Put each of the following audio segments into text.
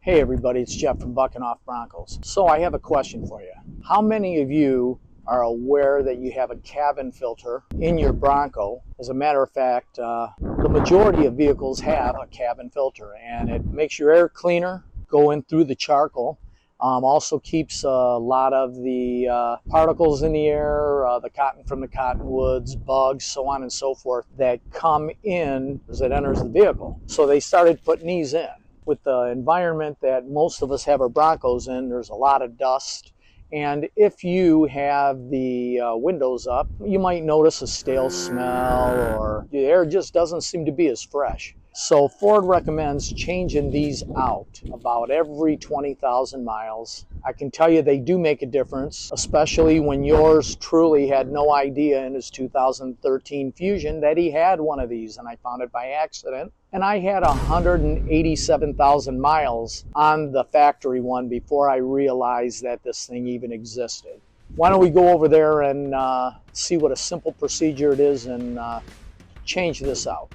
Hey everybody, it's Jeff from BKNOFF Broncos. So I have a question for you. How many of you are aware that you have a cabin filter in your Bronco? As a matter of fact, the majority of vehicles have a cabin filter, and it makes your air cleaner going through the charcoal. Also keeps a lot of the particles in the air, the cotton from the cottonwoods, bugs, so on and so forth that come in as it enters the vehicle. So they started putting these in. With the environment that most of us have our Broncos in, there's a lot of dust. And if you have the windows up, you might notice a stale smell, or the air just doesn't seem to be as fresh. So Ford recommends changing these out about every 20,000 miles. I can tell you they do make a difference, especially when yours truly had no idea in his 2013 Fusion that he had one of these, and I found it by accident. And I had 187,000 miles on the factory one before I realized that this thing even existed. Why don't we go over there and see what a simple procedure it is and change this out.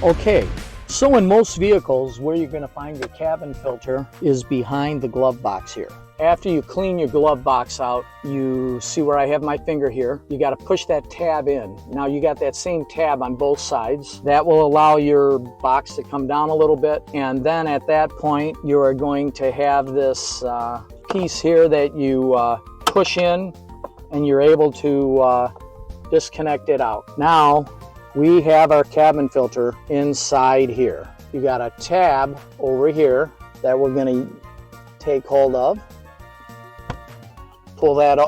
Okay, so in most vehicles, where you're going to find your cabin filter is behind the glove box here. After you clean your glove box out, you see where I have my finger here. You got to push that tab in. Now you got that same tab on both sides. That will allow your box to come down a little bit. And then at that point, you are going to have this piece here that you push in, and you're able to disconnect it out. Now, we have our cabin filter inside here. You got a tab over here that we're going to take hold of. Pull that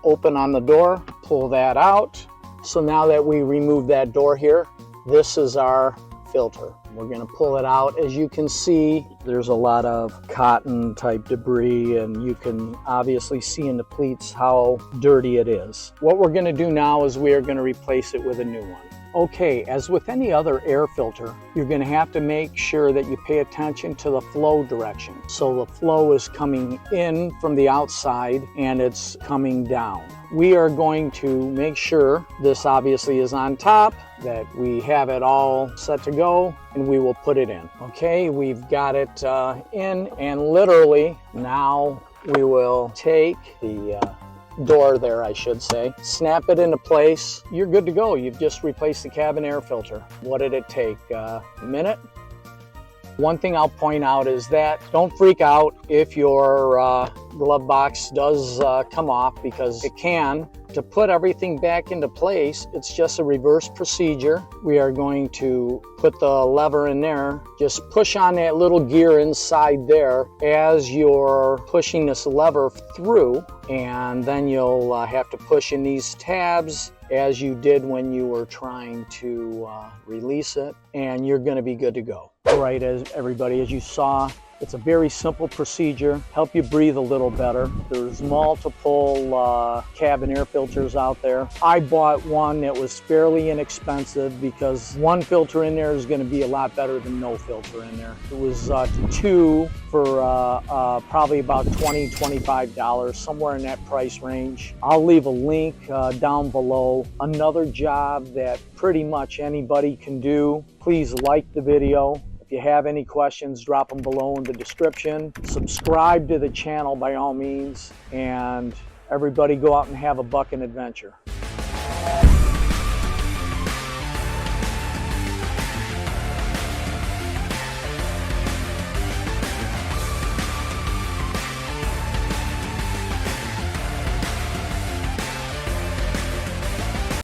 open on the door, pull that out. So now that we remove that door here, this is our filter. We're going to pull it out. As you can see, there's a lot of cotton type debris, and you can obviously see in the pleats how dirty it is. What we're going to do now is we are going to replace it with a new one. Okay, as with any other air filter, you're going to have to make sure that you pay attention to the flow direction. So the flow is coming in from the outside and it's coming down. We are going to make sure this obviously is on top, that we have it all set to go, and we will put it in. Okay, we've got it in, and literally now we will take the door there, I should say, snap it into place. You're good to go. You've just replaced the cabin air filter. What did it take? A minute? One thing I'll point out is that don't freak out if your glove box does come off, because it can. To put everything back into place, it's just a reverse procedure. We are going to put the lever in there. Just push on that little gear inside there as you're pushing this lever through, and then you'll have to push in these tabs as you did when you were trying to release it, and you're going to be good to go. All right, everybody, as you saw, it's a very simple procedure. Help you breathe a little better. There's multiple cabin air filters out there. I bought one that was fairly inexpensive because one filter in there is going to be a lot better than no filter in there. It was two for probably about $20, $25, somewhere in that price range. I'll leave a link down below. Another job that pretty much anybody can do. Please like the video. If you have any questions, drop them below in the description. Subscribe to the channel by all means, and everybody go out and have a bucking adventure.